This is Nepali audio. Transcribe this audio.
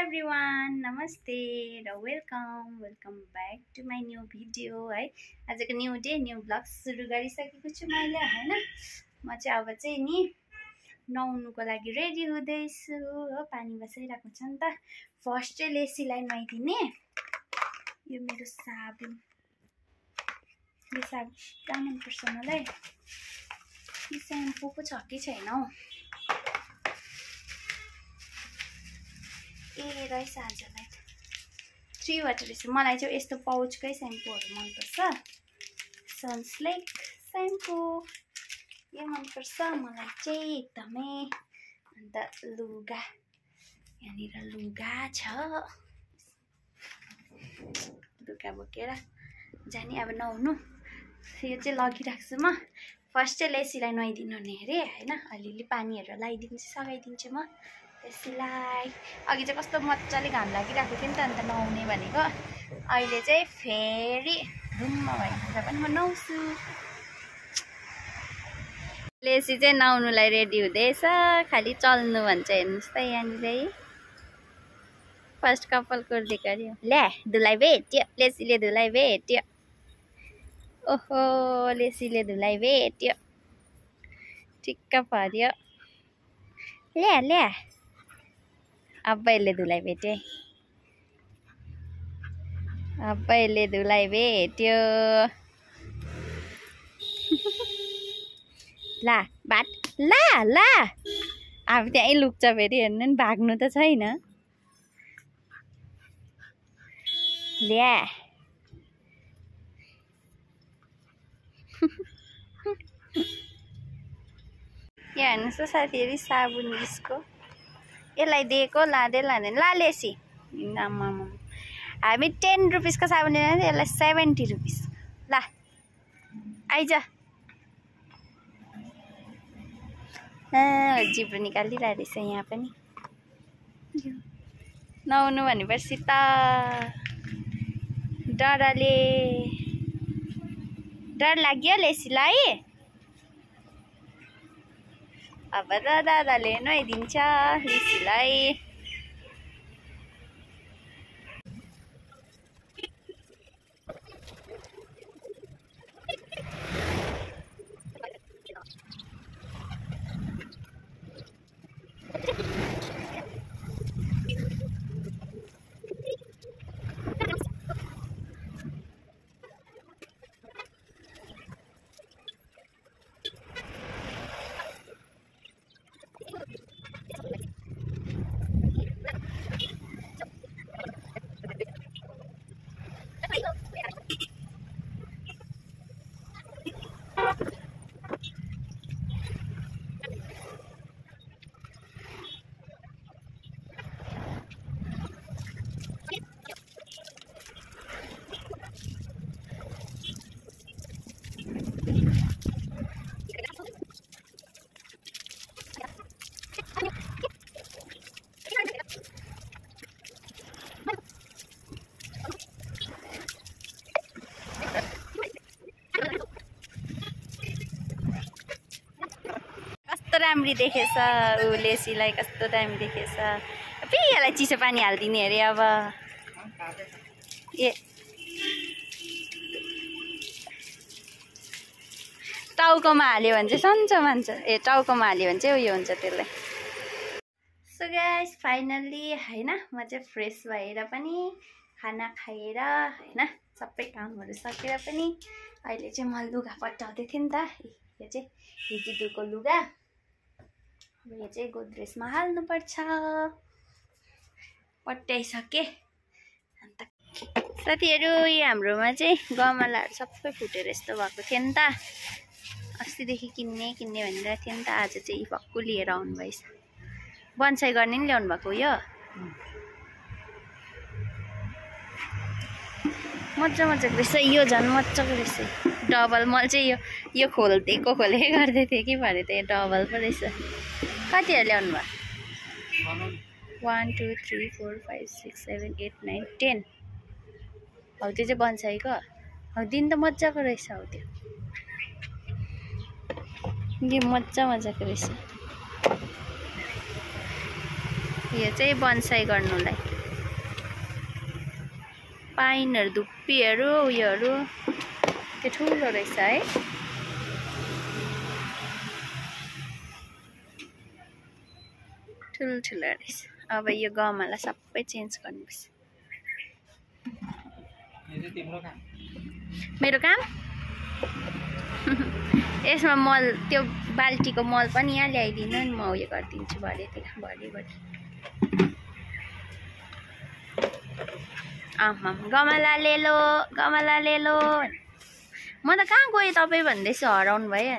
एभ्रिवान नमस्ते र welcome back to my new video है। आजको न्यू डे न्यू ब्लग सुरु गरिसकेको छु मैले हैन। म चाहिँ अब चाहिँ नि नुहाउनुको लागि रेडी हुँदैछु हो। पानी बसाइरहेको छ नि त। फर्स्ट चाहिँ लेसीलाई नुहाइदिने। यो मेरो साबुन, यो साबुन पुरा मनपर्छ मलाई। यो स्याम्पू पो छ कि छैन हौ। ए रहेछ आजलाई 3 वटा रहेछ। मलाई चाहिँ यस्तो पाउचकै स्याम्पूहरू मनपर्छ। सनसिल्क स्याम्पू यो मनपर्छ मलाई चाहिँ एकदमै। अन्त लुगा, यहाँनिर लुगा छ, लुगा बोकेर जाने अब नुहाउनु। यो चाहिँ लगिराख्छु म। फर्स्ट चाहिँ लेसीलाई नुहाइदिनु हुने अरे हैन। अलिअलि पानीहरू लगाइदिन्छु, सघाइदिन्छु म लेसीलाई। अघि चाहिँ कस्तो मजाले घाम लागिरहेको थियो नि त, अन्त नुहाउने भनेको। अहिले चाहिँ फेरि धुम्म भइन्छ पनि म नुहाउँछु। लेसी चाहिँ नुहाउनुलाई रेडी हुँदैछ, खालि चल्नु भन्छ। हेर्नुहोस् त यहाँनिर फर्स्ट कपाल कोर्दै गर्यो। ल्या धुलाई भेट्यो, लेसीले धुलाई भेट्यो। ओहो लेसीले धुलाई भेट्यो, ठिक्क पर्यो। ल्या ल्या अब्बाइले धुलाई भेट्यो, अब्बाइले धुलाई भेट्यो। ला बाट ला ला अब त्यहीँ लुक्छ फेरि। हेर्नु नि भाग्नु त छैन। ल्या यहाँ हेर्नुहोस् त साथीहरू, साबुन यसको यसलाई दिएको लाँदै लाँदैन। ला लेसी आम्मामा, हामी 10 रुपिसको साबुन दिँदा यसलाई 70 रुपिस। ला आइज। जिब्रो निकालिरहेको रहेछ यहाँ पनि। नुहाउनु भनेपछि त डरले डर लाग्यो लेसीलाई। अब त दादाले नुहाइदिन्छ लेसीलाई। राम्री देखेछ ऊ लेसीलाई, कस्तो दामी देखेछ। यसलाई चिसो पानी हालिदिने अरे अब। ए टाउकोमा हाल्यो भने चाहिँ सन्चो मान्छ। ए टाउकोमा हाल्यो भने चाहिँ उयो हुन्छ त्यसलाई। सो गाइस फाइनल्ली हैन, म चाहिँ फ्रेस भएर पनि खाना खाएर हैन सबै कामहरू सकेर पनि अहिले चाहिँ म लुगा पट्याउँदै थिएँ नि त। यो चाहिँ हिजोको लुगा, यो चाहिँ गोद्रेजमा हाल्नुपर्छ। पट्याइसकेँ। अन्त साथीहरू यो हाम्रोमा चाहिँ गमलाहरू सबै फुटेर यस्तो भएको थियो नि त। अस्तिदेखि किन्ने भनिरहेको थियो नि त। आज चाहिँ भक्कु लिएर आउनुभएछ। बन्साई गर्ने नि ल्याउनु भएको यो। मजाको रहेछ यो, झन् मजाको रहेछ। डबल मैले चाहिँ यो खोलेको गर्दै थिएँ कि भरे त यो डबल पो रहेछ। कतिहरू ल्याउनु भयो? 1 2 3 4 5 6 7 8 9 10। हौ त्यो चाहिँ बन्साईको। हौ दिन त मजाको रहेछ। हौ त्यो यो मजाको रहेछ। यो चाहिँ बन्साई गर्नुलाई पाइनहरु धुप्पीहरु उयोहरु के ठुलो रहेछ है। ठुल्ठुलो रहेछ। अब यो गमला सबै चेन्ज गर्नुपर्छ। मेरो काम यसमा मल त्यो बाल्टीको मल पनि यहाँ ल्याइदिनु नि, म उयो गरिदिन्छु भरेतिर भरि। आमा गमला ले लो। म त कहाँ गएँ तपाईँ भन्दैछु, हराउनु भयो।